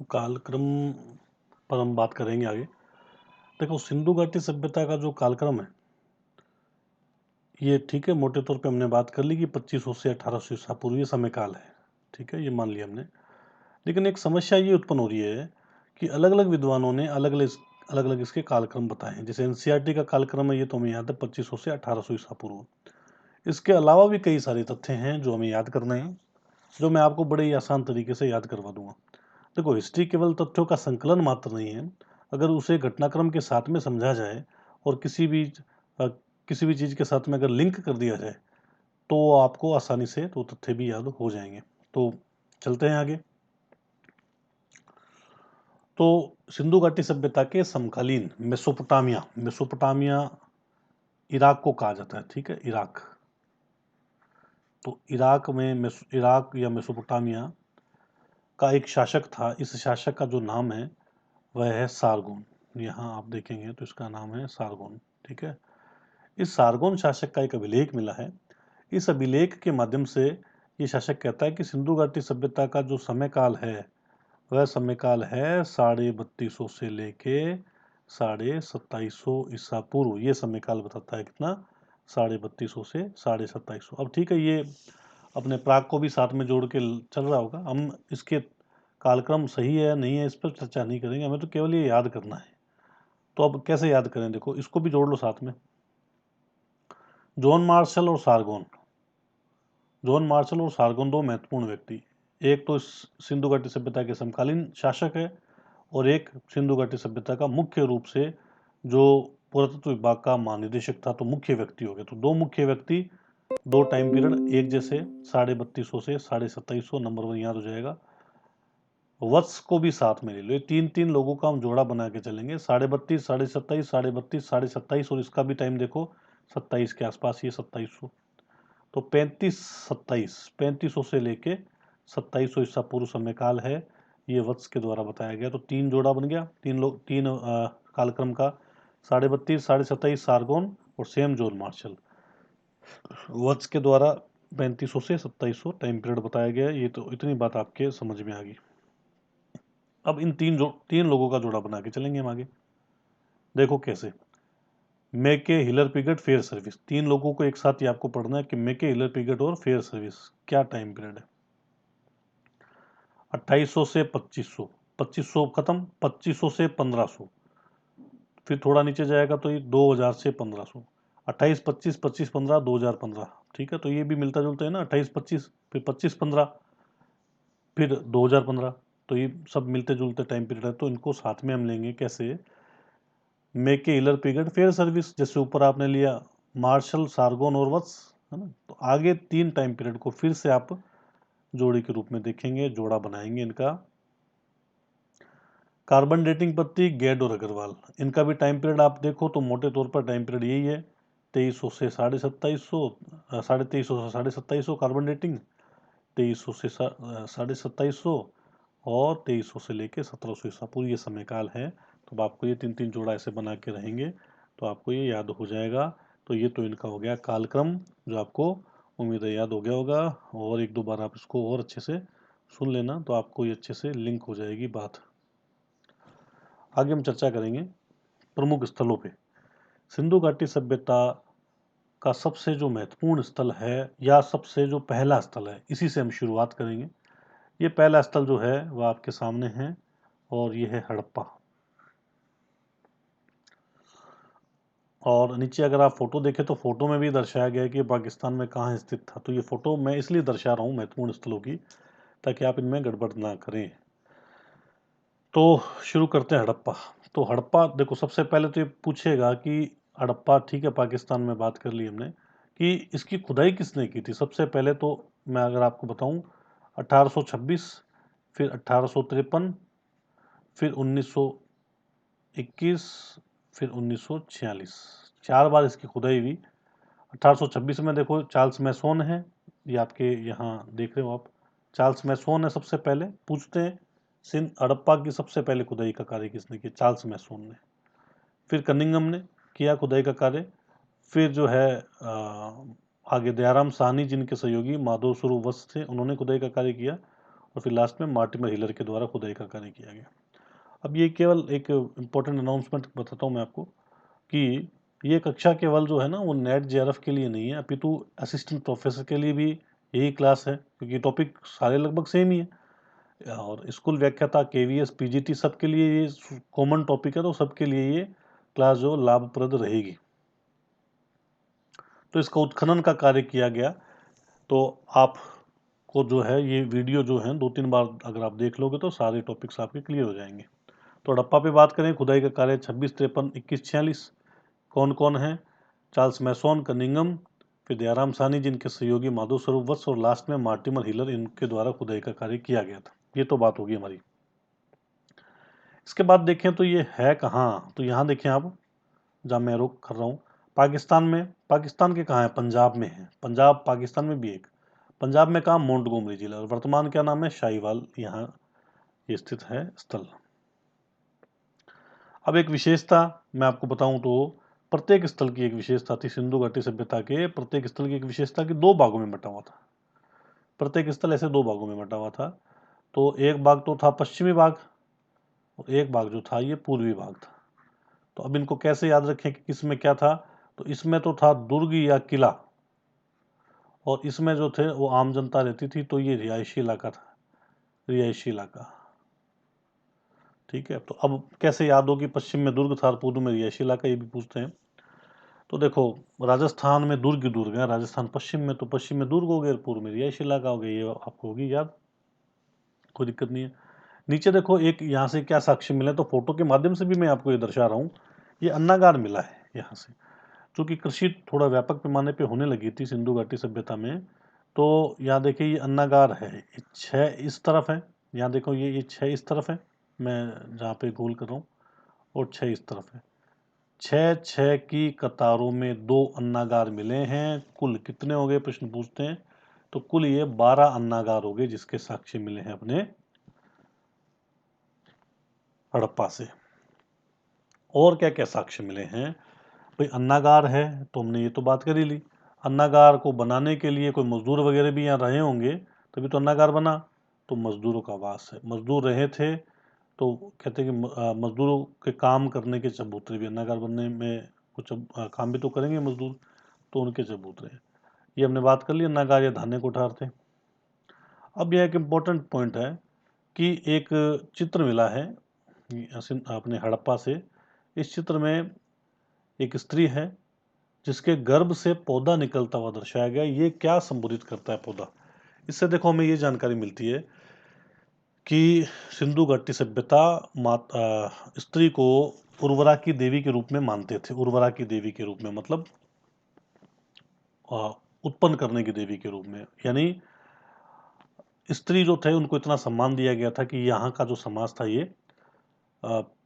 तो कालक्रम पर हम बात करेंगे आगे। देखो, सिंधु घाटी सभ्यता का जो कालक्रम है, ये ठीक है, मोटे तौर पे हमने बात कर ली कि 2500 से 1800 ईसा पूर्व ये समय काल है। ठीक है, ये मान लिया हमने। लेकिन एक समस्या ये उत्पन्न हो रही है कि अलग अलग विद्वानों ने अलग अलग इसके कालक्रम बताए हैं। जैसे एनसीईआरटी का कालक्रम है, ये तो हमें याद है 2500 से 1800 ईसा पूर्व। इसके अलावा भी कई सारे तथ्य हैं जो हमें याद करने हैं, जो मैं आपको बड़े ही आसान तरीके से याद करवा दूंगा। देखो, हिस्ट्री केवल तथ्यों का संकलन मात्र नहीं है। अगर उसे घटनाक्रम के साथ में समझा जाए और अ, किसी भी चीज के साथ में अगर लिंक कर दिया जाए, तो आपको आसानी से तो तथ्य भी याद हो जाएंगे। तो चलते हैं आगे। तो सिंधु घाटी सभ्यता के समकालीन मेसोपोटामिया मेसोपोटामिया इराक को कहा जाता है। ठीक है, इराक। तो इराक या मेसोपोटामिया का एक शासक था। इस शासक का जो नाम है वह है सारगोन। यहाँ आप देखेंगे तो इसका नाम है सारगोन। ठीक है, इस सारगोन शासक का एक अभिलेख मिला है। इस अभिलेख के माध्यम से ये शासक कहता है कि सिंधु घाटी सभ्यता का जो समय काल है वह समय काल है 3250 से लेके 2750 ईसा पूर्व। ये समय काल बताता है कितना, 3250 से 2750। अब ठीक है, ये अपने प्राग को भी साथ में जोड़ के चल रहा होगा। हम इसके कालक्रम सही है या नहीं है इस पर चर्चा नहीं करेंगे, हमें तो केवल ये याद करना है। तो अब कैसे याद करें, देखो इसको भी जोड़ लो साथ में। जॉन मार्शल और सारगोन दो महत्वपूर्ण व्यक्ति। एक तो सिंधु घाटी सभ्यता के समकालीन शासक है और एक सिंधु घाटी सभ्यता का मुख्य रूप से जो पुरातत्व विभाग का महानिदेशक था। तो मुख्य व्यक्ति हो गए। तो दो मुख्य व्यक्ति, दो टाइम पीरियड एक जैसे, 3250 से 2750, नंबर 1 याद हो जाएगा। वत्स को भी साथ में ले लो। ये तीन तीन लोगों का हम जोड़ा बना के चलेंगे। 3250, 2750, 3250, 2770, और इसका भी टाइम देखो 27 के आसपास, ये 2700। तो 3500 से लेके 2700 ईसा पूर्व समय काल है। ये वत्स के द्वारा बताया गया। तो तीन जोड़ा बन गया, तीन कालक्रम का। 3250, 2770 सारगोन और सेम जॉन मार्शल। वत्स के द्वारा 3500 से 2700 टाइम पीरियड बताया गया। ये तो इतनी बात आपके समझ में आ गई। अब इन तीन लोगों का जोड़ा बना के चलेंगे हम आगे। देखो कैसे। मेके, हिलर पिगट, फेयर सर्विस। तीन लोगों को एक साथ ही आपको पढ़ना है कि मेके, हिलर पिगट और फेयर सर्विस क्या टाइम पीरियड है। 2800 से 2500, 2500 खत्म, 2500 से 1500, फिर थोड़ा नीचे जाएगा तो ये 2000 से 1500, 28 25 25 15 2015। ठीक है, तो ये भी मिलता जुलता है ना, 28 25 फिर 25 15 फिर 2015। तो ये सब मिलते जुलते टाइम पीरियड है। तो इनको साथ में हम लेंगे कैसे, मेके, हिलर पिगट, फेयर सर्विस। जैसे ऊपर आपने लिया मार्शल, सारगोन और वत्स, है ना। तो आगे तीन टाइम पीरियड को फिर से आप जोड़ी के रूप में देखेंगे, जोड़ा बनाएंगे इनका। कार्बन डेटिंग पद्धति, गेड और अग्रवाल, इनका भी टाइम पीरियड आप देखो तो मोटे तौर पर टाइम पीरियड यही है, 2300 से 2750, 2350 से 2750 कार्बन डेटिंग, 2300 से 2750, और 2300 से लेके 1700 ईसा पूर्व ये समय काल है। तो अब आपको ये तीन तीन जोड़ा ऐसे बना के रहेंगे तो आपको ये याद हो जाएगा। तो ये तो इनका हो गया कालक्रम, जो आपको उम्मीद है याद हो गया होगा। और एक दो बार आप इसको और अच्छे से सुन लेना तो आपको ये अच्छे से लिंक हो जाएगी बात। आगे हम चर्चा करेंगे प्रमुख स्थलों पे। सिंधु घाटी सभ्यता का सबसे जो महत्वपूर्ण स्थल है या सबसे जो पहला स्थल है, इसी से हम शुरुआत करेंगे। ये पहला स्थल जो है वह आपके सामने है और ये है हड़प्पा। और नीचे अगर आप फोटो देखें तो फोटो में भी दर्शाया गया है कि पाकिस्तान में कहाँ स्थित था। तो ये फोटो मैं इसलिए दर्शा रहा हूँ महत्वपूर्ण स्थलों की, ताकि आप इनमें गड़बड़ ना करें। तो शुरू करते हैं हड़प्पा। तो हड़प्पा देखो, सबसे पहले तो ये पूछेगा कि हड़प्पा ठीक है, पाकिस्तान में बात कर ली हमने, कि इसकी खुदाई किसने की थी। सबसे पहले तो मैं अगर आपको बताऊं, 1826, फिर 1853, फिर 1921, फिर 1946, 4 बार इसकी खुदाई हुई। 1826 में देखो चार्ल्स मैसोन है, ये आपके यहाँ देख रहे हो आप, चार्ल्स मैसोन है। सबसे पहले पूछते हैं सिंध हड़प्पा की सबसे पहले खुदाई का कार्य किसने किया, चार्ल्स मैसोन ने। फिर कनिंगम ने किया खुदाई का कार्य। फिर जो है आगे दयाराम साहनी, जिनके सहयोगी माधव स्वरूप वत्स थे, उन्होंने खुदाई का कार्य किया। और फिर लास्ट में मार्टिमर हिलर के द्वारा खुदाई का कार्य किया गया। अब ये केवल एक इम्पोर्टेंट अनाउंसमेंट बताता हूँ मैं आपको कि ये कक्षा केवल जो है ना वो नेट जेआरएफ के लिए नहीं है, अपितु असिस्टेंट प्रोफेसर के लिए भी यही क्लास है, क्योंकि टॉपिक सारे लगभग सेम ही है। और स्कूल व्याख्याता, केवीएस, पीजीटी सबके लिए ये कॉमन टॉपिक है, तो सबके लिए ये क्लास जो लाभप्रद रहेगी। तो इसका उत्खनन का कार्य किया गया। तो आपको जो है ये वीडियो जो है 2-3 बार अगर आप देख लोगे तो सारे टॉपिक्स आपके क्लियर हो जाएंगे। तो हड़प्पा पे बात करें, खुदाई का कार्य 26-53-21-46 कौन कौन है? चार्ल्स मैसोन, कनिंगम, फिर दयाराम साहनी जिनके सहयोगी माधव स्वरूप वत्स, और लास्ट में मार्टिमर हिलर, इनके द्वारा खुदाई का कार्य किया गया था। ये तो बात होगी हमारी। इसके बाद देखें तो ये है कहाँ, तो यहाँ देखें आप, जहाँ मैं रुक कर रहा हूँ, पाकिस्तान में। पाकिस्तान के कहाँ है? पंजाब में है। पंजाब पाकिस्तान में भी एक। पंजाब में कहाँ? मोंटगोमरी जिला, और वर्तमान क्या नाम है? शाहीवाल, यहाँ ये स्थित है स्थल। अब एक विशेषता मैं आपको बताऊं तो प्रत्येक स्थल की एक विशेषता थी। सिंधु घाटी सभ्यता के प्रत्येक स्थल की एक विशेषता की 2 भागों में बटा हुआ था। प्रत्येक स्थल ऐसे 2 भागों में बटा हुआ था। तो एक भाग तो था पश्चिमी भाग, और एक भाग जो था ये पूर्वी भाग था। तो अब इनको कैसे याद रखें कि किसमें क्या था? तो इसमें तो था दुर्ग या किला, और इसमें जो थे वो आम जनता रहती थी, तो ये रिहायशी इलाका था, रिहायशी इलाका। ठीक है, तो अब कैसे याद हो कि पश्चिम में दुर्ग था और पूर्व में रिहायशी इलाका, ये भी पूछते हैं। तो देखो, राजस्थान में दुर्ग दुर्ग है, राजस्थान पश्चिम में, तो पश्चिम में दुर्ग हो गए, पूर्व में रिहायशी इलाका हो गया, ये आपको होगी याद, कोई दिक्कत नहीं है। नीचे देखो, एक यहाँ से क्या साक्ष्य मिले, तो फोटो के माध्यम से भी मैं आपको ये दर्शा रहा हूँ। ये अन्नागार मिला है यहाँ से, चूंकि कृषि थोड़ा व्यापक पैमाने पे होने लगी थी सिंधु घाटी सभ्यता में। तो यहाँ देखिए ये अन्नागार है, ये 6 इस तरफ है, यहाँ देखो ये 6 इस तरफ है, मैं जहाँ पे गोल कर रहा हूँ, और 6 इस तरफ है। 6-6 की कतारों में 2 अन्नागार मिले हैं। कुल कितने हो गए, प्रश्न पूछते हैं। तो कुल ये 12 अन्नागार हो गए जिसके साक्ष्य मिले हैं अपने हड़प्पा से। और क्या क्या साक्ष्य मिले हैं भाई? अन्नागार है तो हमने ये तो बात कर ही ली। अन्नागार को बनाने के लिए कोई मजदूर वगैरह भी यहाँ रहे होंगे, तभी तो अन्नागार बना। तो मजदूरों का वास है, मजदूर रहे थे, तो कहते हैं कि मजदूरों के काम करने के चबूतरे भी, अन्नागार बनने में कुछ काम भी तो करेंगे मजदूर, तो उनके चबूतरे। ये हमने बात कर ली, अन्नागार या धान्य कोठार थे। अब यह एक इम्पोर्टेंट पॉइंट है कि एक चित्र मिला है अपने हड़प्पा से। इस चित्र में एक स्त्री है जिसके गर्भ से पौधा निकलता हुआ दर्शाया गया। ये क्या संबोधित करता है पौधा? इससे देखो हमें ये जानकारी मिलती है कि सिंधु घाटी सभ्यता स्त्री को उर्वरा की देवी के रूप में मानते थे। उर्वरा की देवी के रूप में मतलब उत्पन्न करने की देवी के रूप में, यानी स्त्री जो थे उनको इतना सम्मान दिया गया था कि यहाँ का जो समाज था ये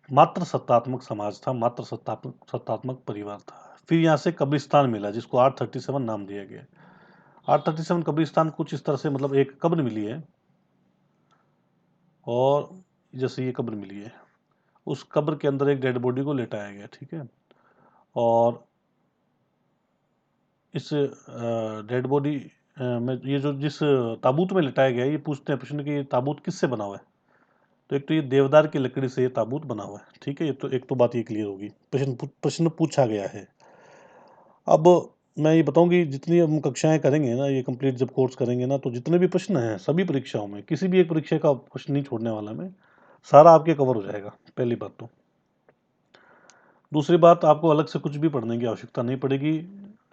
मात्र सत्तात्मक समाज था, मात्र सत्तात्मक परिवार था। फिर यहाँ से कब्रिस्तान मिला जिसको 837 नाम दिया गया। 837 कब्रिस्तान कुछ इस तरह से, मतलब एक कब्र मिली है, और जैसे ये कब्र मिली है, उस कब्र के अंदर एक डेड बॉडी को लेटाया गया। ठीक है, और इस डेड बॉडी में ये जो जिस ताबूत में लिटाया गया है, ये पूछते हैं प्रश्न कि ये ताबूत किससे बना हुआ है? तो एक तो ये देवदार की लकड़ी से ये ताबूत बना हुआ है। ठीक है, ये तो एक तो बात ये क्लियर होगी, प्रश्न पूछा गया है। अब मैं ये बताऊं कि जितनी हम कक्षाएं करेंगे ना, ये कंप्लीट जब कोर्स करेंगे ना, तो जितने भी प्रश्न हैं सभी परीक्षाओं में, किसी भी एक परीक्षा का क्वेश्चन नहीं छोड़ने वाला मैं, सारा आपके कवर हो जाएगा, पहली बात तो। दूसरी बात, आपको अलग से कुछ भी पढ़ने की आवश्यकता नहीं पड़ेगी,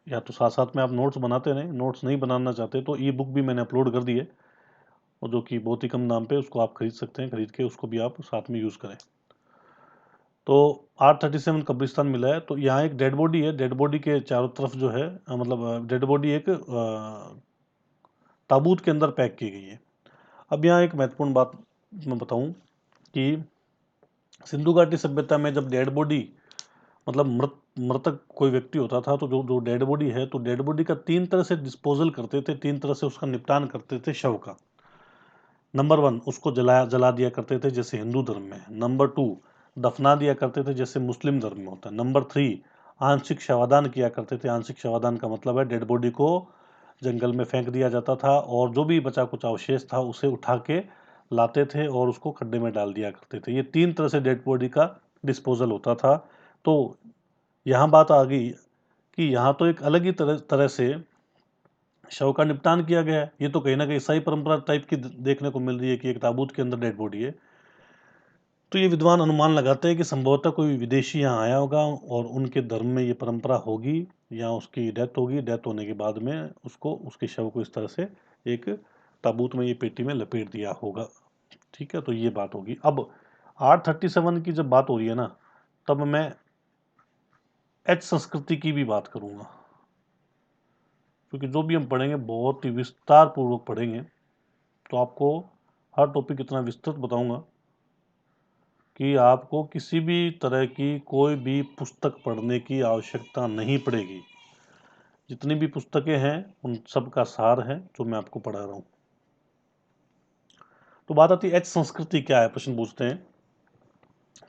या तो साथ साथ में आप नोट्स बनाते रहें। नोट्स नहीं बनाना चाहते तो ई बुक भी मैंने अपलोड कर दी है, और जो कि बहुत ही कम दाम पे, उसको आप खरीद सकते हैं, खरीद के उसको भी आप साथ में यूज़ करें। तो 837 कब्रिस्तान मिला है, तो यहाँ एक डेड बॉडी है, डेड बॉडी के चारों तरफ जो है मतलब डेड बॉडी एक ताबूत के अंदर पैक की गई है। अब यहाँ एक महत्वपूर्ण बात मैं बताऊं कि सिंधु घाटी सभ्यता में जब डेड बॉडी, मतलब मृतक कोई व्यक्ति होता था, तो जो जो डेड बॉडी है, तो डेड बॉडी का 3 तरह से डिस्पोजल करते थे, 3 तरह से उसका निपटान करते थे शव का। नंबर 1, उसको जला दिया करते थे जैसे हिंदू धर्म में। नंबर 2, दफना दिया करते थे जैसे मुस्लिम धर्म में होता है। नंबर 3, आंशिक शवादान किया करते थे। आंशिक शवादान का मतलब है डेड बॉडी को जंगल में फेंक दिया जाता था, और जो भी बचा कुछ अवशेष था उसे उठा के लाते थे और उसको खड्डे में डाल दिया करते थे। ये 3 तरह से डेड बॉडी का डिस्पोज़ल होता था। तो यहाँ बात आ गई कि यहाँ तो एक अलग ही तरह तरह से शव का निपटान किया गया है। ये तो कहीं न कहीं ईसाई परंपरा टाइप की देखने को मिल रही है कि एक ताबूत के अंदर डेड बॉडी है। तो ये विद्वान अनुमान लगाते हैं कि संभवतः कोई विदेशी यहाँ आया होगा और उनके धर्म में ये परंपरा होगी या उसकी डेथ होगी। डेथ होने के बाद में उसको उसके शव को इस तरह से एक ताबूत में, ये पेटी में लपेट दिया होगा। ठीक है, तो ये बात होगी। अब 837 की जब बात हो रही है ना, तब मैं एच संस्कृति की भी बात करूँगा, क्योंकि जो भी हम पढ़ेंगे बहुत ही विस्तार पूर्वक पढ़ेंगे। तो आपको हर टॉपिक इतना विस्तृत बताऊंगा कि आपको किसी भी तरह की कोई भी पुस्तक पढ़ने की आवश्यकता नहीं पड़ेगी। जितनी भी पुस्तकें हैं उन सब का सार है जो मैं आपको पढ़ा रहा हूँ। तो बात आती है एच संस्कृति क्या है, प्रश्न पूछते हैं।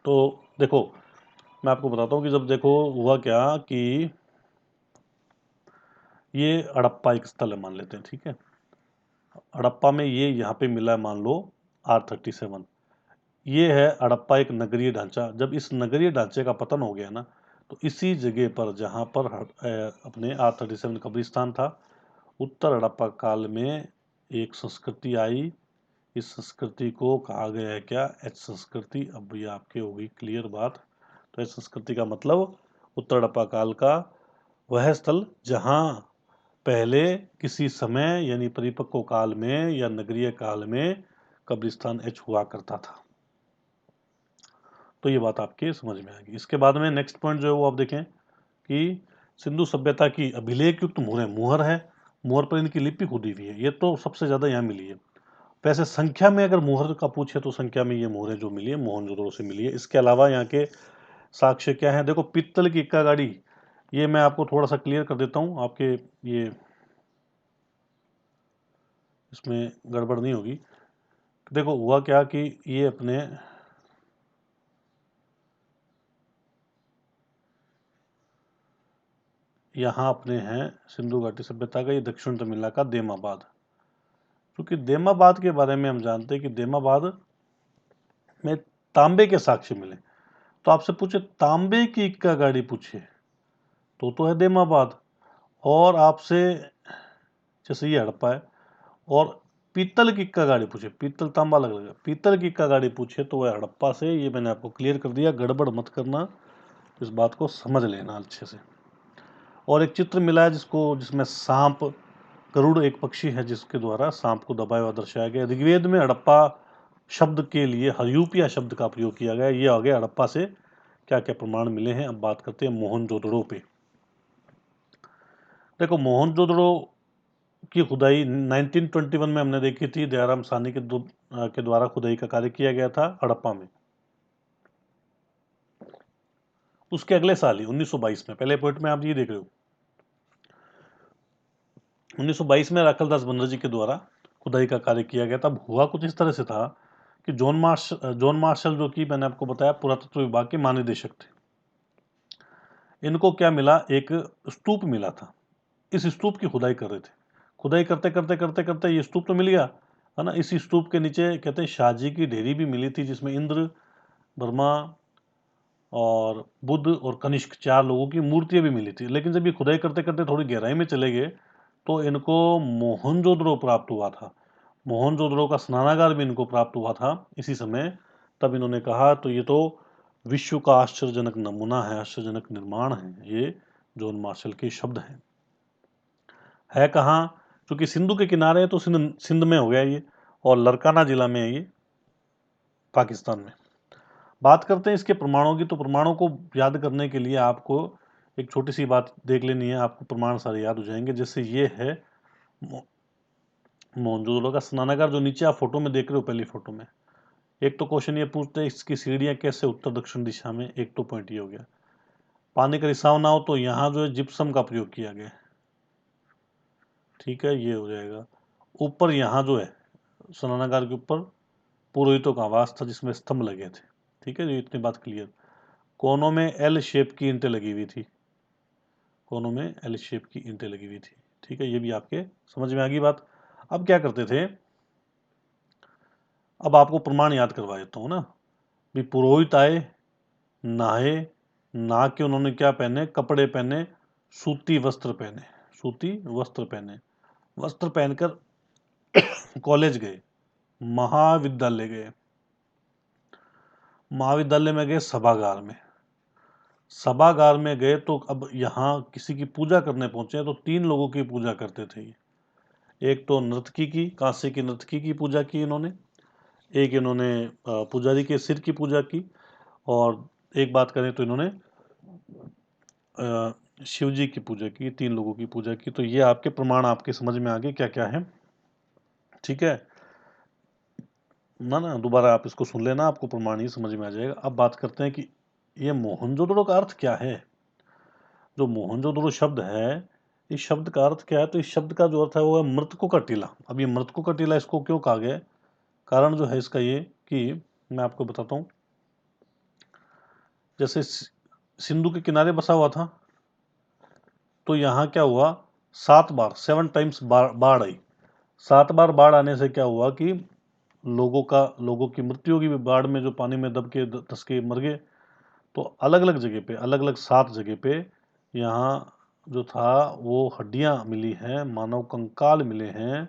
तो देखो, मैं आपको बताता हूँ कि जब देखो हुआ क्या कि ये हड़प्पा एक स्थल है, मान लेते हैं, ठीक है। हड़प्पा में ये यहाँ पे मिला है, मान लो R37। ये है हड़प्पा, एक नगरीय ढांचा। जब इस नगरीय ढांचे का पतन हो गया ना, तो इसी जगह पर जहाँ पर अपने R37 कब्रिस्तान था, उत्तर हड़प्पा काल में एक संस्कृति आई। इस संस्कृति को कहा गया है क्या, एच संस्कृति। अब ये आपके होगी क्लियर बात। तो एच संस्कृति का मतलब उत्तर हड़प्पा काल का वह स्थल जहाँ पहले किसी समय यानी परिपक्व काल में या नगरीय काल में कब्रिस्तान एच हुआ करता था। तो ये बात आपके समझ में आएगी। इसके बाद में नेक्स्ट पॉइंट जो है वो आप देखें कि सिंधु सभ्यता की अभिलेख युक्त मुहरें, मुहर है, मुहर पर इनकी लिपि खुदी हुई है। ये तो सबसे ज़्यादा यहाँ मिली है। वैसे संख्या में अगर मुहर का पूछे तो संख्या में ये मुहरें जो मिली है मोहनजोदड़ो से मिली है। इसके अलावा यहाँ के साक्ष्य क्या है, देखो पीतल की इक्का गाड़ी, ये मैं आपको थोड़ा सा क्लियर कर देता हूँ, आपके ये इसमें गड़बड़ नहीं होगी। देखो हुआ क्या कि ये अपने यहाँ अपने हैं सिंधु घाटी सभ्यता का, ये दक्षिण तमिलनाडु का देमाबाद। क्योंकि देमाबाद के बारे में हम जानते हैं कि देमाबाद में तांबे के साक्ष्य मिले। तो आपसे पूछे तांबे की इक्का गाड़ी पूछे तो है देमाबाद। और आपसे जैसे ये हड़प्पा है, और पीतल की इक्का गाड़ी पूछे, पीतल तांबा अलग अलग है, पीतल की इक्का गाड़ी पूछे तो वह हड़प्पा से। ये मैंने आपको क्लियर कर दिया, गड़बड़ मत करना, इस बात को समझ लेना अच्छे से। और एक चित्र मिला है जिसमें सांप, गरुड़ एक पक्षी है जिसके द्वारा सांप को दबाया हुआ दर्शाया गया। ऋग्वेद में हड़प्पा शब्द के लिए हरियूपिया शब्द का प्रयोग किया गया। ये आ गया हड़प्पा से क्या क्या प्रमाण मिले हैं। अब बात करते हैं मोहनजोदड़ो पे। देखो मोहनजोदड़ो की खुदाई 1921 में हमने देखी थी, दयाराम साहनी के द्वारा खुदाई का कार्य किया गया था हड़प्पा में। उसके अगले साल ही 1922 में, पहले पॉइंट में आप ये देख रहे हो, 1922 में राखलदास बनर्जी के द्वारा खुदाई का कार्य किया गया। तब हुआ कुछ इस तरह से था कि जॉन मार्शल जो कि मैंने आपको बताया पुरातत्व विभाग के महानिदेशक थे, इनको क्या मिला, एक स्तूप मिला था। इस स्तूप की खुदाई कर रहे थे। खुदाई करते करते करते करते ये स्तूप तो मिल गया है ना। इसी स्तूप के नीचे कहते हैं शाहजी की ढेरी भी मिली थी, जिसमें इंद्र, ब्रह्मा और बुद्ध और कनिष्क 4 लोगों की मूर्तियां भी मिली थी। लेकिन जब ये खुदाई करते करते थोड़ी गहराई में चले गए तो इनको मोहनजोदड़ो प्राप्त हुआ था। मोहनजोदड़ो का स्नानागार भी इनको प्राप्त हुआ था इसी समय। तब इन्होंने कहा तो ये तो विश्व का आश्चर्यजनक नमूना है, आश्चर्यजनक निर्माण है। ये जॉन मार्शल के शब्द हैं। है कहाँ, क्योंकि सिंधु के किनारे है तो सिंध सिंध में हो गया ये, और लरकाना जिला में है ये, पाकिस्तान में। बात करते हैं इसके प्रमाणों की। तो प्रमाणों को याद करने के लिए आपको एक छोटी सी बात देख लेनी है, आपको प्रमाण सारे याद हो जाएंगे। जैसे ये है मोहनजोदड़ो का स्नानागार, जो नीचे आप फोटो में देख रहे हो, पहली फोटो में। एक तो क्वेश्चन ये पूछते हैं इसकी सीढ़ियाँ कैसे उत्तर दक्षिण दिशा में, एक तो पॉइंट ये हो गया। पानी का रिसाव ना हो तो यहाँ जो है जिप्सम का प्रयोग किया गया, ठीक है, ये हो जाएगा। ऊपर यहाँ जो है स्नानागार के ऊपर पुरोहितों का आवास था जिसमें स्तंभ लगे थे, ठीक है, ये इतनी बात क्लियर। कोनों में एल शेप की ईंटें लगी हुई थी, कोनों में एल शेप की ईंटें लगी हुई थी, ठीक है, ये भी आपके समझ में आ गई बात। अब क्या करते थे, अब आपको प्रमाण याद करवा देता हूँ ना। भी पुरोहित आए, नहाए, नहा के उन्होंने क्या पहने, कपड़े पहने, सूती वस्त्र पहने, सूती वस्त्र पहने, वस्त्र पहनकर कॉलेज गए, महाविद्यालय गए, महाविद्यालय में गए, सभागार में, सभागार में गए तो अब यहाँ किसी की पूजा करने पहुंचे हैं, तो 3 लोगों की पूजा करते थे ये। एक तो नर्तकी की, कांसे की नर्तकी की पूजा की इन्होंने, एक इन्होंने पुजारी के सिर की पूजा की, और एक बात करें तो इन्होंने शिव जी की पूजा की, 3 लोगों की पूजा की। तो ये आपके प्रमाण आपके समझ में आ गए क्या क्या है, ठीक है ना। ना दोबारा आप इसको सुन लेना, आपको प्रमाण ही समझ में आ जाएगा। अब बात करते हैं कि ये मोहनजोदड़ो का अर्थ क्या है। जो मोहनजोदड़ो शब्द है, इस शब्द का अर्थ क्या है, तो इस शब्द का जो अर्थ है वो है मृतकों का टीला। अब ये मृतकों का टीला इसको क्यों कहा गया, कारण जो है इसका ये कि मैं आपको बताता हूँ। जैसे सिंधु के किनारे बसा हुआ था, तो यहाँ क्या हुआ, 7 बार 7 टाइम्स बाढ़ आई। 7 बार बाढ़ आने से क्या हुआ कि लोगों की मृत्यु होगी, बाढ़ में जो पानी में दब के धंस के मर गए। तो अलग अलग जगह पे, अलग अलग 7 जगह पे यहाँ जो था वो हड्डियां मिली हैं, मानव कंकाल मिले हैं,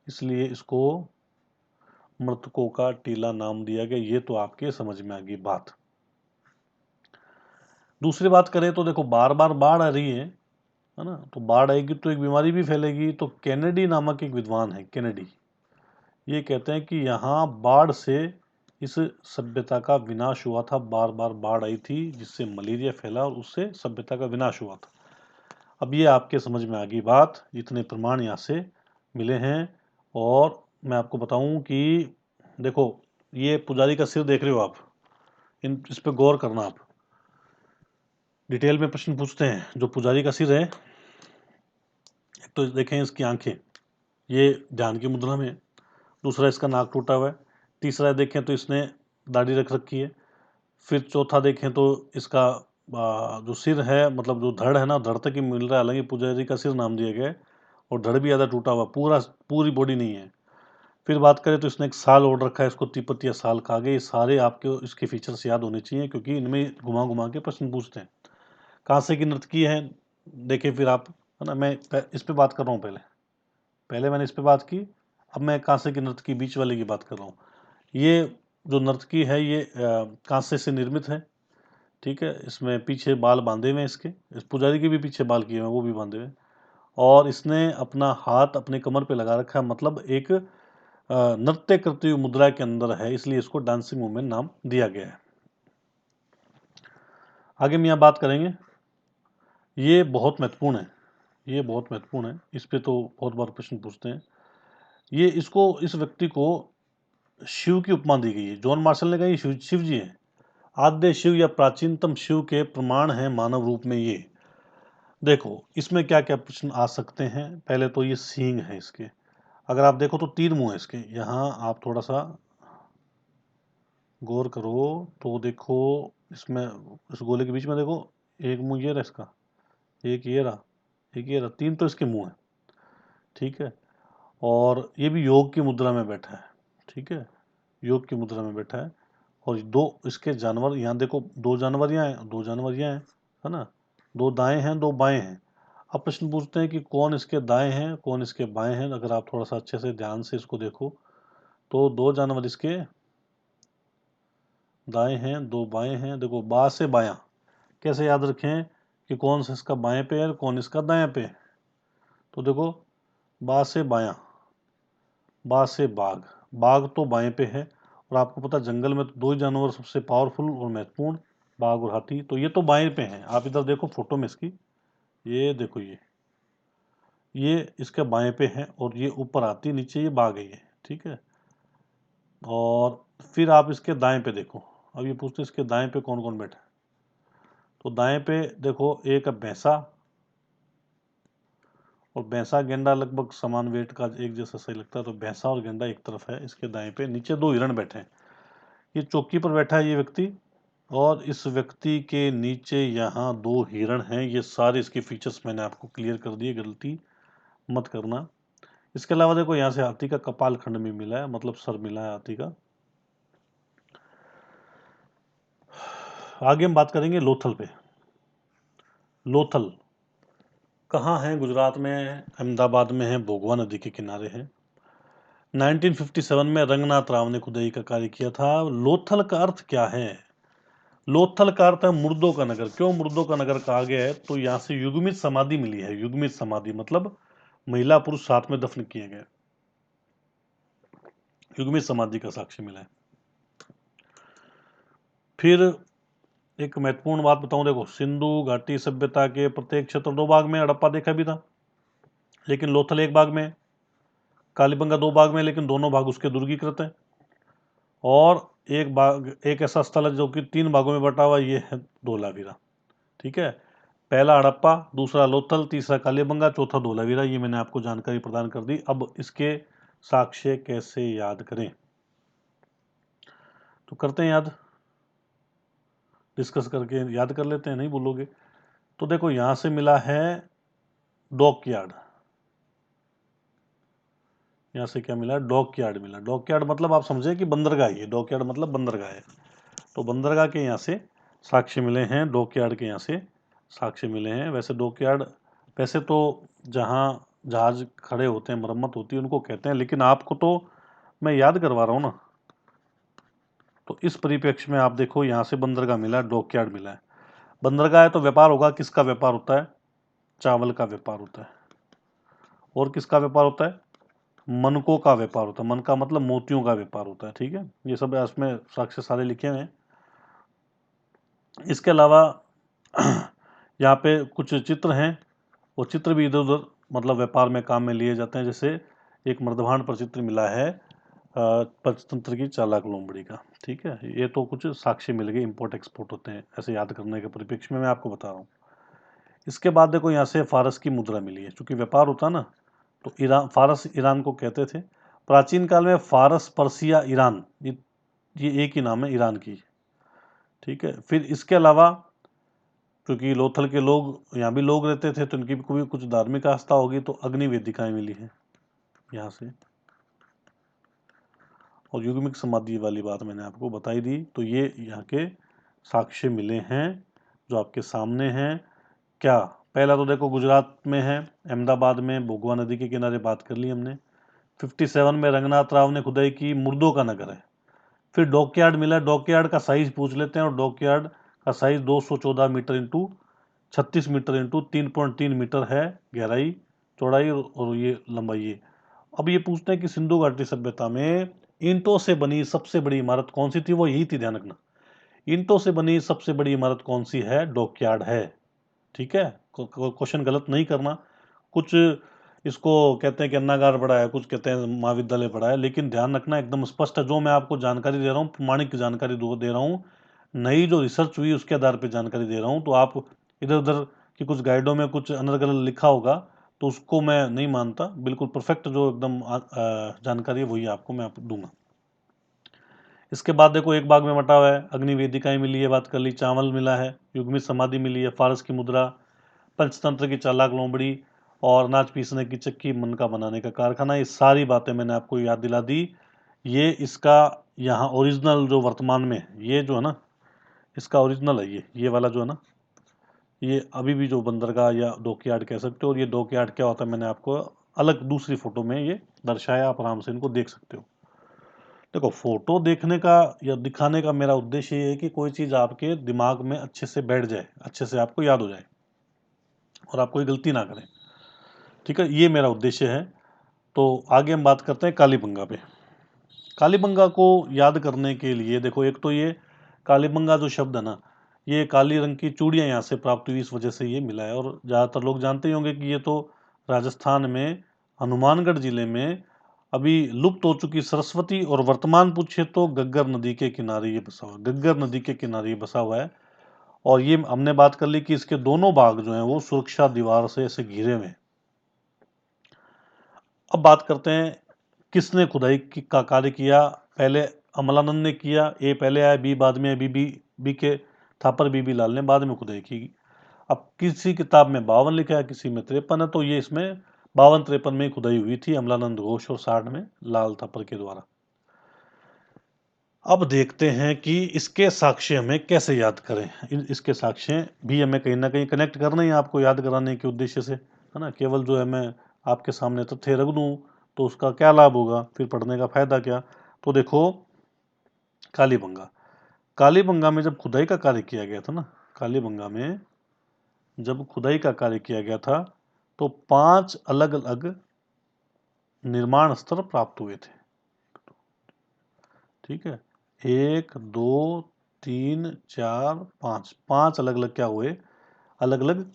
इसलिए इसको मृतकों का टीला नाम दिया गया। ये तो आपके समझ में आ गई बात। दूसरी बात करें तो देखो, बार बार बाढ़ आ रही है ना, तो बाढ़ आएगी तो एक बीमारी भी फैलेगी। तो कैनेडी नामक एक विद्वान है, कैनेडी, ये कहते हैं कि यहाँ बाढ़ से इस सभ्यता का विनाश हुआ था। बार बार बाढ़ आई थी जिससे मलेरिया फैला और उससे सभ्यता का विनाश हुआ था। अब ये आपके समझ में आ गई बात, इतने प्रमाण यहाँ से मिले हैं। और मैं आपको बताऊं कि देखो, ये पुजारी का सिर देख रहे हो आप, इस पे गौर करना आप। डिटेल में प्रश्न पूछते हैं। जो पुजारी का सिर है, एक तो देखें इसकी आंखें, ये ध्यान की मुद्रा में है। दूसरा, इसका नाक टूटा हुआ है। तीसरा देखें तो इसने दाढ़ी रख रखी है। फिर चौथा देखें तो इसका जो सिर है, मतलब जो धड़ है ना, धड़ तक ही मिल रहा है, हालांकि पुजारी का सिर नाम दिया गया है, और धड़ भी ज़्यादा टूटा हुआ, पूरी बॉडी नहीं है। फिर बात करें तो इसने एक साल ओढ़ रखा है, इसको तिब्बतिया साल कहा गया। ये सारे आपके इसके फीचर्स याद होने चाहिए, क्योंकि इनमें घुमा घुमा के प्रश्न पूछते हैं। कहाँ से की नर्तकी है, देखें फिर आप, है ना। मैं इस पे बात कर रहा हूँ, पहले पहले मैंने इस पे बात की, अब मैं कांसे की नर्तकी बीच वाले की बात कर रहा हूँ। ये जो नर्तकी है ये कांसे से निर्मित है, ठीक है। इसमें पीछे बाल बांधे हुए हैं, इसके, इस पुजारी के भी पीछे बाल किए हुए हैं, वो भी बांधे हुए हैं। और इसने अपना हाथ अपने कमर पे लगा रखा है, मतलब एक नृत्य करती हुई मुद्रा के अंदर है, इसलिए इसको डांसिंग वुमेन नाम दिया गया है। आगे हम यहाँ बात करेंगे, ये बहुत महत्वपूर्ण है, ये बहुत महत्वपूर्ण है, इस पे तो बहुत बार प्रश्न पूछते हैं। ये इसको, इस व्यक्ति को शिव की उपमा दी गई है। जॉन मार्शल ने कहा ये शिव जी हैं, आद्य शिव या प्राचीनतम शिव के प्रमाण हैं मानव रूप में। ये देखो, इसमें क्या क्या प्रश्न आ सकते हैं। पहले तो ये सींग है इसके, अगर आप देखो तो 3 मुंह है इसके। यहाँ आप थोड़ा सा गौर करो तो देखो, इसमें इस गोले के बीच में देखो, एक मुंह ये रहा इसका, एक ये रहा, एक ये रहा, 3 तो इसके मुंह है, ठीक है। और ये भी योग की मुद्रा में बैठा है, ठीक है, योग की मुद्रा में बैठा है। और 2 इसके जानवर, यहाँ देखो 2 जानवर यहाँ हैं, 2 जानवर यहाँ हैं, है ना। 2 दाएं हैं, 2 बाएं हैं। अब प्रश्न पूछते हैं कि कौन इसके दाएं हैं, कौन इसके बाएं हैं। अगर आप थोड़ा सा अच्छे से ध्यान से इसको देखो तो 2 जानवर इसके दाएं हैं, 2 बाएं हैं। देखो, बा से बायां कैसे याद रखें कि कौन सा इसका बाएं पे है और कौन इसका दाएं पे है। तो देखो, बा से बायां, बा से बाघ, बाघ तो बाएं पे है। और आपको पता है जंगल में तो 2 ही जानवर सबसे पावरफुल और महत्वपूर्ण, बाघ और हाथी, तो ये तो बाएं पे हैं। आप इधर देखो फोटो में इसकी, ये देखो, ये इसके बाएं पे है, और ये ऊपर हाथी, नीचे ये बाघ है, ये ठीक है। और फिर आप इसके दाएं पे देखो, अब ये पूछते हैं इसके दाएं पे कौन कौन बैठा है। तो दाएं पे देखो, एक है भैंसा, और भैंसा गेंडा लगभग समान वेट का, एक जैसा सही लगता है। तो भैंसा और गेंडा एक तरफ है इसके दाएं पे, नीचे 2 हिरण बैठे हैं। ये चौकी पर बैठा है ये व्यक्ति, और इस व्यक्ति के नीचे यहाँ 2 हिरण हैं। ये सारे इसके फीचर्स मैंने आपको क्लियर कर दिए, गलती मत करना। इसके अलावा देखो, यहाँ से हाथी का कपाल खंड भी मिला है, मतलब सर मिला है हाथी का, आगे हम बात करेंगे लोथल पे। लोथल कहाँ है? गुजरात में, अहमदाबाद में है, भोगवा नदी के किनारे है। 1957 में रंगनाथ राव ने खुदाई का कार्य किया था। लोथल का अर्थ क्या है? लोथल का अर्थ है मुर्दों का नगर। क्यों मुर्दों का नगर कहा गया है? तो यहाँ से युग्मित समाधि मिली है। युग्मित समाधि मतलब महिला पुरुष साथ में दफन किए गए, युग्मित समाधि का साक्ष्य मिला है। फिर एक महत्वपूर्ण बात बताऊं, देखो सिंधु घाटी सभ्यता के प्रत्येक क्षेत्र 2 भाग में, हड़प्पा देखा भी था लेकिन लोथल 1 भाग में, कालीबंगा 2 भाग में लेकिन दोनों भाग उसके दुर्गीकृत हैं, और एक भाग, एक ऐसा स्थल है जो कि 3 भागों में बटा हुआ, ये है धोलावीरा। ठीक है, पहला हड़प्पा, दूसरा लोथल, तीसरा कालीबंगा, चौथा धोलावीरा। ये मैंने आपको जानकारी प्रदान कर दी। अब इसके साक्ष्य कैसे याद करें, तो करते हैं याद, डिस्कस करके याद कर लेते हैं, नहीं बोलोगे तो। देखो यहां से मिला है डॉकयार्ड, यहाँ से क्या मिला? डॉकयार्ड मिला। डॉकयार्ड मतलब आप समझे कि बंदरगाह ही है। डॉकयार्ड मतलब बंदरगाह है। तो बंदरगाह के यहाँ से साक्ष्य मिले हैं, डॉकयार्ड के यहाँ से साक्ष्य मिले हैं। वैसे डॉकयार्ड, वैसे तो जहाँ जहाज खड़े होते हैं, मरम्मत होती है, उनको कहते हैं, लेकिन आपको तो मैं याद करवा रहा हूँ ना। तो इस परिप्रेक्ष्य में आप देखो, यहाँ से बंदरगाह मिला, डॉकयार्ड मिला है। बंदरगाह है तो व्यापार होगा। किसका व्यापार होता है? चावल का व्यापार होता है। और किसका व्यापार होता है? मनकों का व्यापार होता है। मन का मतलब मोतियों का व्यापार होता है। ठीक है, ये सब इसमें साक्ष्य सारे लिखे हुए हैं। इसके अलावा यहाँ पे कुछ चित्र हैं, वो चित्र भी इधर उधर मतलब व्यापार में काम में लिए जाते हैं। जैसे एक मर्दभांड पर चित्र मिला है पंचतंत्र की चालाक लोमड़ी का। ठीक है, ये तो कुछ साक्ष्य मिल गए, इंपोर्ट एक्सपोर्ट होते हैं ऐसे याद करने के परिप्रेक्ष्य में मैं आपको बता रहा हूँ। इसके बाद देखो यहाँ से फारस की मुद्रा मिली है। चूंकि व्यापार होता ना, तो ईरान, फारस ईरान को कहते थे। प्राचीन काल में फारस, पर्सिया, ईरान, ये एक ही नाम है ईरान की। ठीक है, फिर इसके अलावा क्योंकि लोथल के लोग, यहाँ भी लोग रहते थे, तो इनकी भी कुछ धार्मिक आस्था होगी, तो अग्नि वेदिकाएं मिली है यहाँ से। और युग्मिक समाधि वाली बात मैंने आपको बताई दी। तो ये यहाँ के साक्ष्य मिले हैं जो आपके सामने हैं। क्या? पहला तो देखो गुजरात में है, अहमदाबाद में, भोगवा नदी के किनारे, बात कर ली हमने। 57 में रंगनाथ राव ने खुदाई की, मुर्दों का नगर है। फिर डॉकयार्ड मिला। डॉकयार्ड का साइज पूछ लेते हैं, और डॉकयार्ड का size 214 metre into 36 metre into 3.3 metre है, गहराई, चौड़ाई और ये लंबाई है। अब ये पूछते हैं कि सिंधु घाटी सभ्यता में ईंटों से बनी सबसे बड़ी इमारत कौन सी थी? वो यही थी, ध्यान रखना। ईंटों से बनी सबसे बड़ी इमारत कौन सी है? डॉकयार्ड है। ठीक है, क्वेश्चन गलत नहीं करना। कुछ इसको कहते हैं कि अन्नागार बड़ा है, कुछ कहते हैं महाविद्यालय बड़ा है, लेकिन ध्यान रखना एकदम स्पष्ट है। जो मैं आपको जानकारी दे रहा हूँ, प्रमाणिक जानकारी दे रहा हूँ, नई जो रिसर्च हुई उसके आधार पर जानकारी दे रहा हूँ। तो आप इधर उधर की कुछ गाइडों में कुछ अनर्गल लिखा होगा तो उसको मैं नहीं मानता। बिल्कुल परफेक्ट जो एकदम जानकारी है वही आपको मैं दूंगा। इसके बाद देखो एक भाग में बटा हुआ है, अग्नि वेदिकाएं मिली है, बात कर ली। चावल मिला है, युग्मित समाधि मिली है, फारस की मुद्रा, पंचतंत्र की चालाक लोमड़ी, और अनाज पीसने की चक्की, मनका बनाने का कारखाना। ये सारी बातें मैंने आपको याद दिला दी। ये इसका यहाँ ओरिजिनल जो वर्तमान में, ये जो है ना, इसका ओरिजिनल है ये वाला जो है ना, ये अभी भी जो बंदरगाह या डॉकयार्ड कह सकते हो। और ये डॉकयार्ड क्या होता है मैंने आपको अलग दूसरी फोटो में ये दर्शाया, आप आराम से इनको देख सकते हो। देखो फोटो देखने का या दिखाने का मेरा उद्देश्य ये है कि कोई चीज़ आपके दिमाग में अच्छे से बैठ जाए, अच्छे से आपको याद हो जाए, और आप कोई गलती ना करें। ठीक है, ये मेरा उद्देश्य है। तो आगे हम बात करते हैं कालीबंगा पे। कालीबंगा को याद करने के लिए देखो, एक तो ये कालीबंगा जो शब्द है ना, ये काली रंग की चूड़ियाँ यहाँ से प्राप्त हुई, इस वजह से ये मिला है। और ज़्यादातर लोग जानते ही होंगे कि ये तो राजस्थान में हनुमानगढ़ जिले में अभी लुप्त हो चुकी सरस्वती, और वर्तमान पूछे तो गग्गर नदी के किनारे ये बसा हुआ है। गग्गर नदी के किनारे ये बसा हुआ है। और ये हमने बात कर ली कि इसके दोनों भाग जो हैं वो सुरक्षा दीवार से ऐसे घिरे हुए हैं। अब बात करते हैं किसने खुदाई का कार्य किया। पहले अमलानंद ने किया, ए पहले आया, बी बाद में, बी के थापर बीबी लाल ने बाद में खुदाई की। अब किसी किताब में 52 लिखा है, किसी में 53 है, तो ये इसमें 52-53 में खुदाई हुई थी अमलानंद घोष और 60 में लाल थापर के द्वारा। अब देखते हैं कि इसके साक्ष्य हमें कैसे याद करें। इसके साक्ष्य भी हमें कहीं ना कहीं कनेक्ट करना ही है आपको याद कराने के उद्देश्य से, है ना। केवल जो है मैं आपके सामने तथ्य रख दूं तो उसका क्या लाभ होगा, फिर पढ़ने का फायदा क्या। तो देखो, कालीबंगा कालीबंगा में जब खुदाई का कार्य किया गया था ना, कालीबंगा में जब खुदाई का कार्य किया गया था तो 5 अलग अलग निर्माण स्तर प्राप्त हुए थे। ठीक है, 1 2 3 4 5, 5 अलग अलग क्या हुए, अलग अलग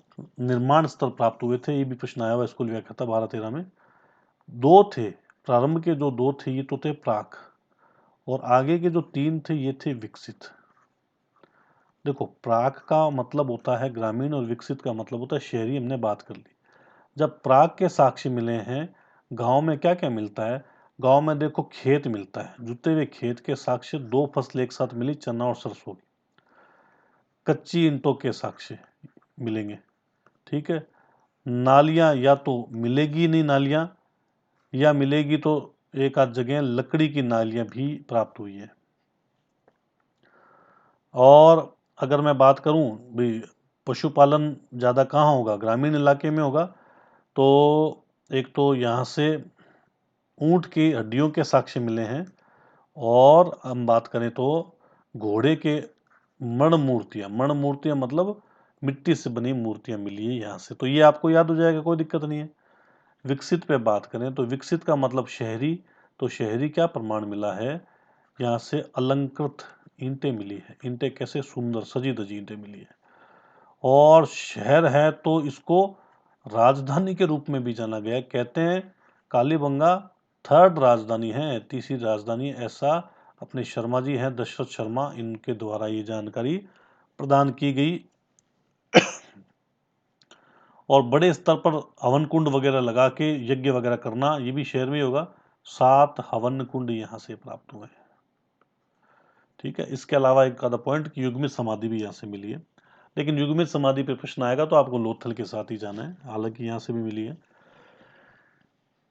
निर्माण स्तर प्राप्त हुए थे। ये भी प्रश्न आया हुआ स्कूल व्याख्याता 12-13 में। दो थे, प्रारंभ के जो दो थे ये तो थे प्राक, और आगे के जो 3 थे ये थे विकसित। देखो, प्राक का मतलब होता है ग्रामीण और विकसित का मतलब होता है शहरी, हमने बात कर ली। जब प्राक के साक्ष्य मिले हैं, गांव में क्या क्या मिलता है, गांव में देखो खेत मिलता है, जुते हुए खेत के साक्ष्य, 2 फसलें एक साथ मिली, चना और सरसों की। कच्ची ईंटों के साक्ष्य मिलेंगे। ठीक है, नालियां या तो मिलेगी नहीं नालियां, या मिलेगी तो एक आध जगह लकड़ी की नालियां भी प्राप्त हुई है। और अगर मैं बात करूं भी, पशुपालन ज़्यादा कहाँ होगा, ग्रामीण इलाके में होगा। तो एक तो यहाँ से ऊंट की हड्डियों के साक्ष्य मिले हैं, और हम बात करें तो घोड़े के मण मूर्तियां मतलब मिट्टी से बनी मूर्तियां मिली है यहाँ से। तो ये आपको याद हो जाएगा, कोई दिक्कत नहीं है। विकसित पे बात करें तो विकसित का मतलब शहरी, तो शहरी क्या प्रमाण मिला है, यहाँ से अलंकृत ईंटें मिली है। ईंटें कैसे, सुंदर सजी धजी ईंटें मिली है। और शहर है तो इसको राजधानी के रूप में भी जाना गया है। कहते हैं कालीबंगा थर्ड राजधानी है, तीसरी राजधानी, ऐसा अपने शर्मा जी हैं, दशरथ शर्मा, इनके द्वारा ये जानकारी प्रदान की गई। और बड़े स्तर पर हवन कुंड वगैरह लगा के यज्ञ वगैरह करना, ये भी शहर में होगा। 7 हवन कुंड यहाँ से प्राप्त हुए हैं। ठीक है, इसके अलावा एक आधा पॉइंट कि युग्मित समाधि भी यहाँ से मिली है, लेकिन युग्मित समाधि पे प्रश्न आएगा तो आपको लोथल के साथ ही जाना है, हालांकि यहाँ से भी मिली है।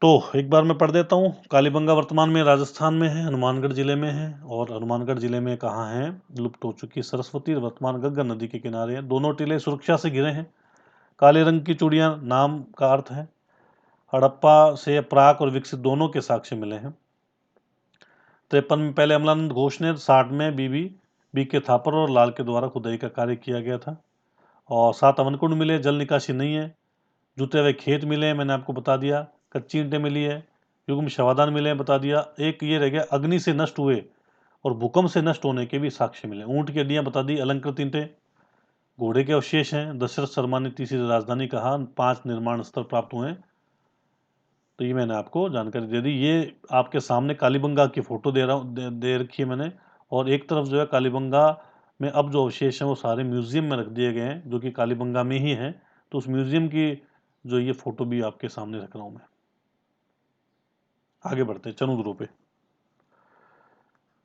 तो एक बार मैं पढ़ देता हूँ। कालीबंगा वर्तमान में राजस्थान में है, हनुमानगढ़ जिले में है। और हनुमानगढ़ जिले में कहाँ है, लुप्त हो चुकी सरस्वती वर्तमान घग्गर नदी के किनारे है। दोनों टीले सुरक्षा से घिरे हैं। काले रंग की चूड़ियाँ नाम का अर्थ है। हड़प्पा से प्राक और विकसित दोनों के साक्ष्य मिले हैं। 53 में पहले अमलानंद घोष ने, 60 में बी के थापर और लाल के द्वारा खुदाई का कार्य किया गया था। और 7 अवनकुंड मिले, जल निकासी नहीं है। जुते हुए खेत मिले, मैंने आपको बता दिया। कच्ची ईंटें मिली है। युग्म शवादान मिले, बता दिया। एक ये रह गया, अग्नि से नष्ट हुए और भूकंप से नष्ट होने के भी साक्ष्य मिले। ऊंट की हड्डियां बता दी, अलंकृत ईंटें, घोड़े के अवशेष हैं। दशरथ शर्मा ने तीसरी राजधानी कहा, 5 निर्माण स्तर प्राप्त हुए हैं। तो ये मैंने आपको जानकारी दे दी। ये आपके सामने कालीबंगा की फोटो दे रहा हूँ, दे रखी है मैंने। और एक तरफ जो है कालीबंगा में अब जो अवशेष हैं वो सारे म्यूजियम में रख दिए गए हैं, जो कि कालीबंगा में ही हैं। तो उस म्यूजियम की जो ये फोटो भी आपके सामने रख रहा हूँ मैं। आगे बढ़ते हैं चनुद्रों पे।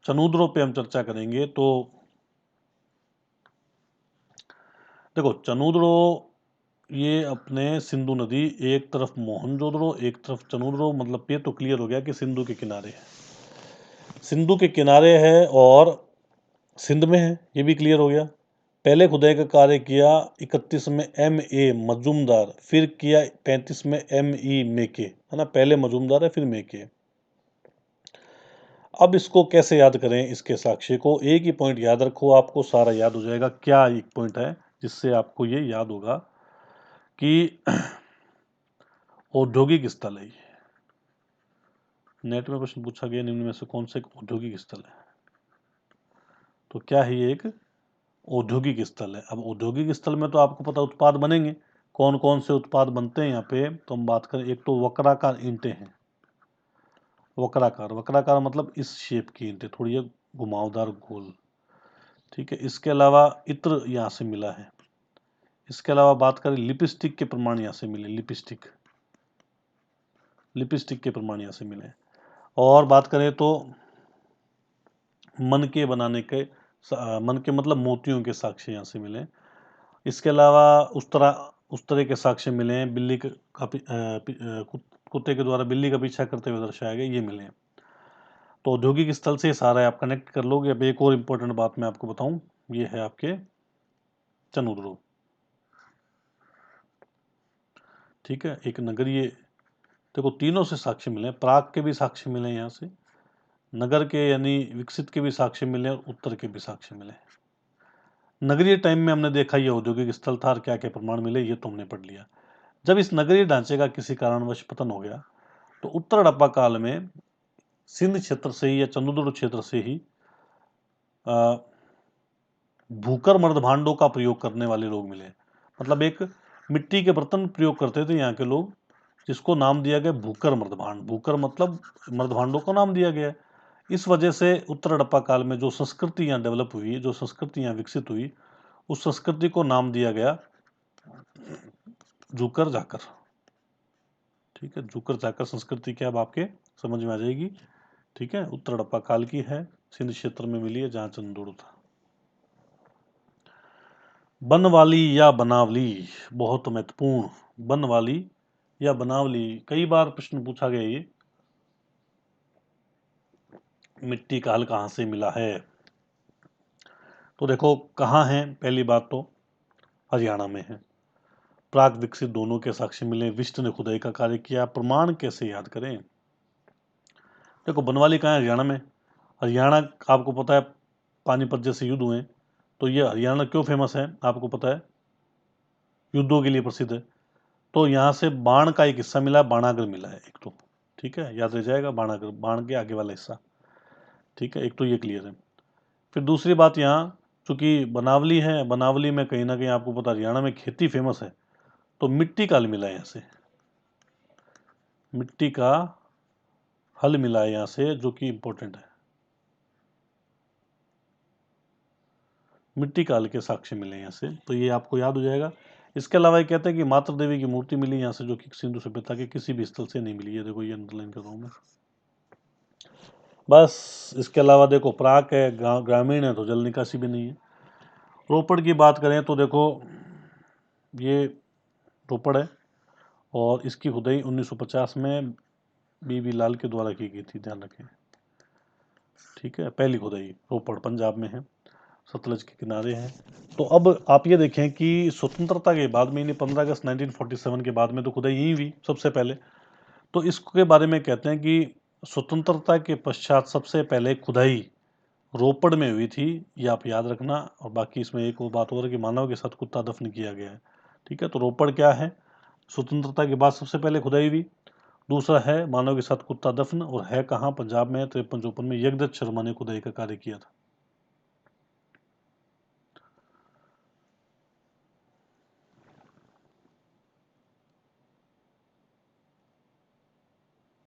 चनुद्रों पे हम चर्चा करेंगे। तो देखो, चनुद्रों ये अपने सिंधु नदी, एक तरफ मोहनजोदड़ो एक तरफ चनुद्रों, मतलब ये तो क्लियर हो गया कि सिंधु के किनारे है। सिंधु के किनारे है और सिंध में है, ये भी क्लियर हो गया। पहले खुदाई का कार्य किया 31 में M.A. मजूमदार, फिर किया 35 में M.E. मेके, है ना। पहले मजूमदार है फिर मेके। अब इसको कैसे याद करें, इसके साक्ष्य को। एक ही पॉइंट याद रखो, आपको सारा याद हो जाएगा। क्या एक पॉइंट है जिससे आपको ये याद होगा कि औद्योगिक स्थल है। नेट में प्रश्न पूछा गया, निम्न में से कौन से औद्योगिक स्थल है। तो क्या है ये, एक औद्योगिक स्थल है। अब औद्योगिक स्थल में तो आपको पता उत्पाद बनेंगे, कौन कौन से उत्पाद बनते हैं यहाँ पे। तो हम बात करें, एक तो वक्राकार ईंटें हैं। वक्राकार मतलब इस शेप की ईंटें, थोड़ी घुमावदार गोल। ठीक है, इसके अलावा इत्र यहाँ से मिला है। इसके अलावा बात करें लिपस्टिक के प्रमाण यहाँ से मिले, लिपस्टिक के प्रमाण यहाँ से मिले। और बात करें तो मन के बनाने के, मन के मतलब मोतियों के साक्ष्य यहाँ से मिले। इसके अलावा उस तरह के साक्ष्य मिले हैं। बिल्ली का कुत्ते के द्वारा बिल्ली का पीछा करते हुए दर्शाए गए, ये मिले हैं। तो औद्योगिक स्थल से सारा आप कनेक्ट कर लोगे। अब एक और इम्पोर्टेंट बात मैं आपको बताऊं, ये है आपके चंद्रध्रुव। ठीक है, एक नगरीय, देखो तीनों से साक्ष्य मिले, प्राग के भी साक्ष्य मिले, यहाँ से नगर के यानी विकसित के भी साक्ष्य मिले और उत्तर के भी साक्ष्य मिले। नगरीय टाइम में हमने देखा ये औद्योगिक स्थल था और क्या क्या प्रमाण मिले ये तो हमने पढ़ लिया। जब इस नगरीय ढांचे का किसी कारणवश पतन हो गया तो उत्तर हड़प्पा काल में सिंध क्षेत्र से ही या चंद्रद्रुड़ क्षेत्र से ही भूकर मर्दभांडों का प्रयोग करने वाले लोग मिले। मतलब एक मिट्टी के बर्तन प्रयोग करते थे यहाँ के लोग, जिसको नाम दिया गया भूकर मर्दभांड। भूकर मतलब मर्दभांडों को नाम दिया गया। इस वजह से उत्तर हड़प्पा काल में जो संस्कृति यहाँ डेवलप हुई, जो संस्कृति यहाँ विकसित हुई, उस संस्कृति को नाम दिया गया जूकर जाकर। ठीक है, जूकर जाकर संस्कृति क्या अब आपके समझ में आ जाएगी। ठीक है, उत्तर हड़प्पा काल की है, सिंध क्षेत्र में मिली है जहां चंद्रद्रुड़ था। बनवाली या बनावली, बहुत महत्वपूर्ण। बनवाली या बनावली, कई बार प्रश्न पूछा गया ये, मिट्टी का हल कहां से मिला है। तो देखो कहाँ है, पहली बात तो हरियाणा में है। प्राग विकसित दोनों के साक्ष्य मिले, विष्ट ने खुदाई का कार्य किया। प्रमाण कैसे याद करें, देखो बनवाली कहाँ है, हरियाणा में। हरियाणा आपको पता है पानीपत जैसे युद्ध हुए, तो ये हरियाणा क्यों फेमस है आपको पता है, युद्धों के लिए प्रसिद्ध है। तो यहाँ से बाण का एक हिस्सा मिला, बाणागर मिला है एक तो। ठीक है, याद रह जाएगा, बाणागर, बाण के आगे वाला हिस्सा। ठीक है, एक तो ये क्लियर है। फिर दूसरी बात, यहाँ चूंकि बनावली है, बनावली में कहीं ना कहीं आपको पता हरियाणा में खेती फेमस है, तो मिट्टी का हल मिला है यहाँ से, मिट्टी का हल मिला है यहाँ से, जो कि इंपॉर्टेंट है। मिट्टी काल के साक्ष्य मिले यहाँ से, तो ये आपको याद हो जाएगा। इसके अलावा ये कहते हैं कि मातृ देवी की मूर्ति मिली यहाँ से, जो कि सिंधु सभ्यता के किसी भी स्थल से नहीं मिली है। देखो ये अंडरलाइन कर रहा हूँ मैं। बस इसके अलावा देखो प्राक है, ग्रामीण है, तो जल निकासी भी नहीं है। रोपड़ की बात करें तो देखो ये रोपड़ है और इसकी खुदाई 1950 में बीबी लाल के द्वारा की गई थी, ध्यान रखें। ठीक है, पहली खुदाई रोपड़ पंजाब में है, सतलज के किनारे है। तो अब आप ये देखें कि स्वतंत्रता के बाद में, 15 अगस्त 1947 के बाद में तो खुदाई यही हुई सबसे पहले। तो इसके बारे में कहते हैं कि स्वतंत्रता के पश्चात सबसे पहले खुदाई रोपड़ में हुई थी, ये आप याद रखना। और बाकी इसमें एक और बात और है कि मानव के साथ कुत्ता दफन किया गया है। ठीक है, तो रोपड़ क्या है, स्वतंत्रता के बाद सबसे पहले खुदाई हुई। दूसरा है मानव के साथ कुत्ता दफन, और है कहाँ, पंजाब में 53-54 में यज्ञदत्त शर्मा ने खुदाई का कार्य किया था।